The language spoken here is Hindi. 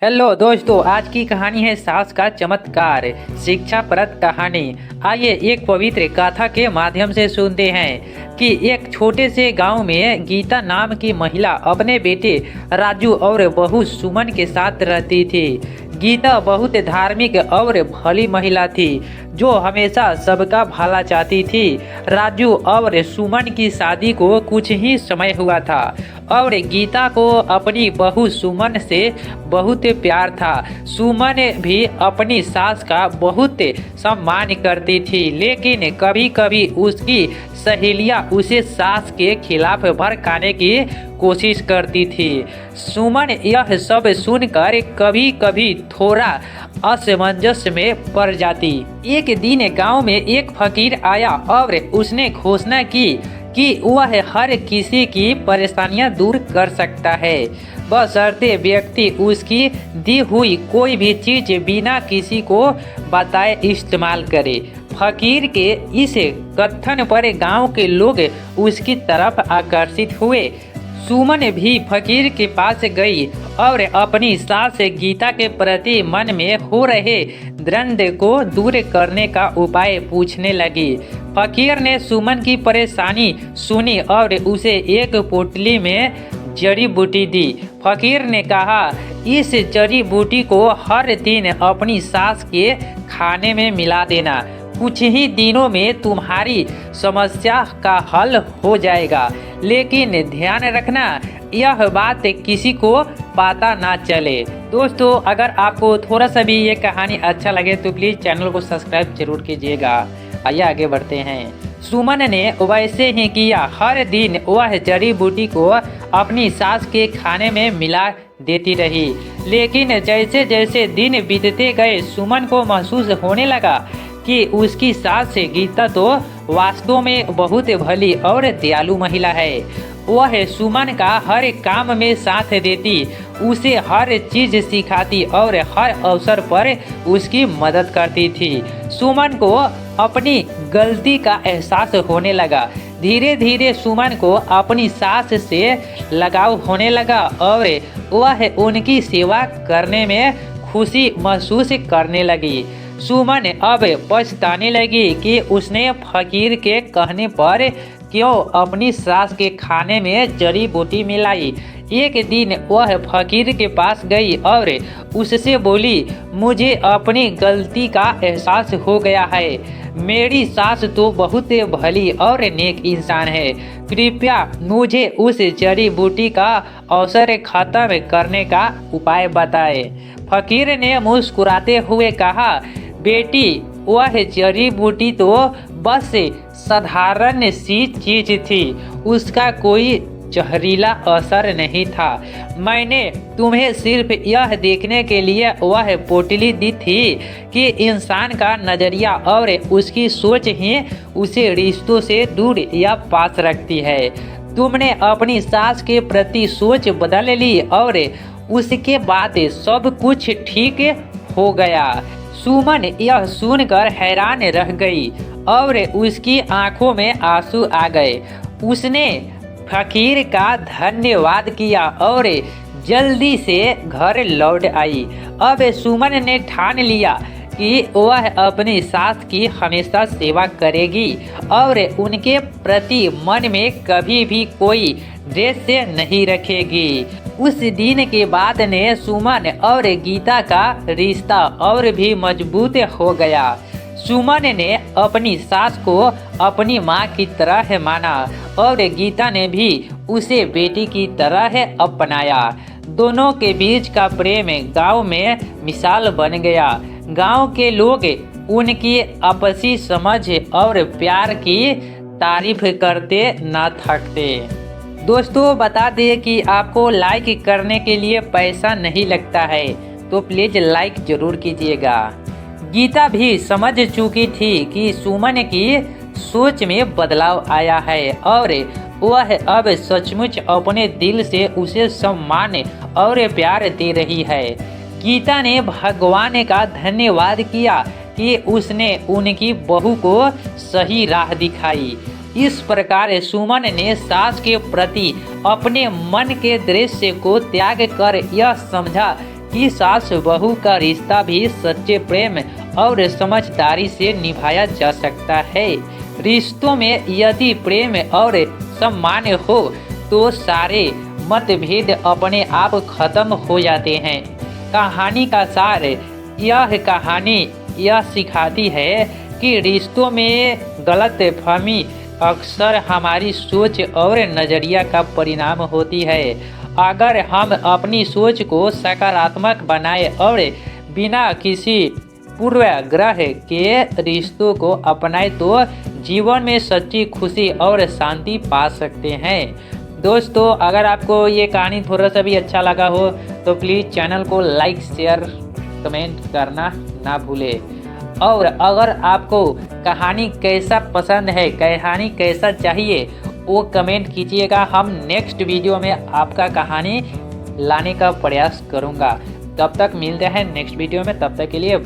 हेलो दोस्तों, आज की कहानी है सास का चमत्कार। शिक्षाप्रद कहानी। आइए एक पवित्र गाथा के माध्यम से सुनते हैं कि एक छोटे से गांव में गीता नाम की महिला अपने बेटे राजू और बहू सुमन के साथ रहती थी। गीता बहुत धार्मिक और भली महिला थी जो हमेशा सबका भला चाहती थी। राजू और सुमन की शादी को कुछ ही समय हुआ था और गीता को अपनी बहू सुमन से बहुत प्यार था। सुमन भी अपनी सास का बहुत सम्मान करती थी, लेकिन कभी कभी उसकी सहेलियां उसे सास के खिलाफ भड़काने की कोशिश करती थी। सुमन यह सब सुनकर कभी कभी थोड़ा असमंजस में पड़ जाती। एक दिन गांव में एक फकीर आया और उसने घोषणा की कि वह हर किसी की परेशानियां दूर कर सकता है, बशर्ते व्यक्ति उसकी दी हुई कोई भी चीज बिना किसी को बताए इस्तेमाल करे। फकीर के इस कथन पर गांव के लोग उसकी तरफ आकर्षित हुए। सुमन भी फकीर के पास गई और अपनी सास गीता के प्रति मन में हो रहे द्वंद्व को दूर करने का उपाय पूछने लगी। फकीर ने सुमन की परेशानी सुनी और उसे एक पोटली में जड़ी बूटी दी। फकीर ने कहा, इस जड़ी बूटी को हर दिन अपनी सास के खाने में मिला देना। कुछ ही दिनों में तुम्हारी समस्या का हल हो जाएगा, लेकिन ध्यान रखना यह बात किसी को पता ना चले। दोस्तों, अगर आपको थोड़ा सा भी ये कहानी अच्छा लगे तो प्लीज़ चैनल को सब्सक्राइब जरूर कीजिएगा। आइए आगे बढ़ते हैं। सुमन ने वैसे ही किया। हर दिन वह जड़ी बूटी को अपनी सास के खाने में मिला देती रही, लेकिन जैसे जैसे दिन बीतते गए सुमन को महसूस होने लगा कि उसकी सास गीता तो वास्तव में बहुत भली और दयालु महिला है। वह सुमन का हर काम में साथ देती, उसे हर चीज सिखाती और हर अवसर पर उसकी मदद करती थी। सुमन को अपनी गलती का एहसास होने लगा। धीरे धीरे सुमन को अपनी सास से लगाव होने लगा और वह उनकी सेवा करने में खुशी महसूस करने लगी। सुमन अब पछताने लगी कि उसने फकीर के कहने पर क्यों अपनी सास के खाने में जड़ी बूटी मिलाई। एक दिन वह फकीर के पास गई और उससे बोली, मुझे अपनी गलती का एहसास हो गया है। मेरी सास तो बहुत भली और नेक इंसान है। कृपया मुझे उस जड़ी बूटी का अवसर खत्म करने का उपाय बताए। फकीर ने मुस्कुराते हुए कहा, बेटी, वह जड़ी बूटी तो बस साधारण सी चीज थी, उसका कोई जहरीला असर नहीं था। मैंने तुम्हें सिर्फ यह देखने के लिए वह पोटली दी थी कि इंसान का नजरिया और उसकी सोच ही उसे रिश्तों से दूर या पास रखती है। तुमने अपनी सास के प्रति सोच बदल ली और उसके बाद सब कुछ ठीक हो गया। सुमन यह सुनकर हैरान रह गई और उसकी आंखों में आंसू आ गए। उसने फकीर का धन्यवाद किया और जल्दी से घर लौट आई। अब सुमन ने ठान लिया कि वह अपनी सास की हमेशा सेवा करेगी और उनके प्रति मन में कभी भी कोई द्वेष नहीं रखेगी। उस दिन के बाद ने सुमन और गीता का रिश्ता और भी मजबूत हो गया। सुमन ने अपनी सास को अपनी माँ की तरह माना और गीता ने भी उसे बेटी की तरह अपनाया। दोनों के बीच का प्रेम गांव में मिसाल बन गया। गांव के लोग उनकी आपसी समझ और प्यार की तारीफ करते न थकते। दोस्तों, बता दें कि आपको लाइक करने के लिए पैसा नहीं लगता है, तो प्लीज़ लाइक जरूर कीजिएगा। गीता भी समझ चुकी थी कि सुमन की सोच में बदलाव आया है और वह अब सचमुच अपने दिल से उसे सम्मान और प्यार दे रही है। गीता ने भगवान का धन्यवाद किया कि उसने उनकी बहू को सही राह दिखाई। इस प्रकार सुमन ने सास के प्रति अपने मन के दृश्य को त्याग कर यह समझा कि सास बहू का रिश्ता भी सच्चे प्रेम और समझदारी से निभाया जा सकता है। रिश्तों में यदि प्रेम और सम्मान हो तो सारे मतभेद अपने आप खत्म हो जाते हैं। कहानी का सार, यह कहानी यह सिखाती है कि रिश्तों में गलतफहमी अक्सर हमारी सोच और नज़रिया का परिणाम होती है। अगर हम अपनी सोच को सकारात्मक बनाए और बिना किसी पूर्वाग्रह के रिश्तों को अपनाए तो जीवन में सच्ची खुशी और शांति पा सकते हैं। दोस्तों, अगर आपको ये कहानी थोड़ा सा भी अच्छा लगा हो तो प्लीज़ चैनल को लाइक शेयर कमेंट करना ना भूलें। और अगर आपको कहानी कैसा पसंद है, कहानी कैसा चाहिए, वो कमेंट कीजिएगा। हम नेक्स्ट वीडियो में आपका कहानी लाने का प्रयास करूँगा। तब तक मिलते हैं नेक्स्ट वीडियो में, तब तक के लिए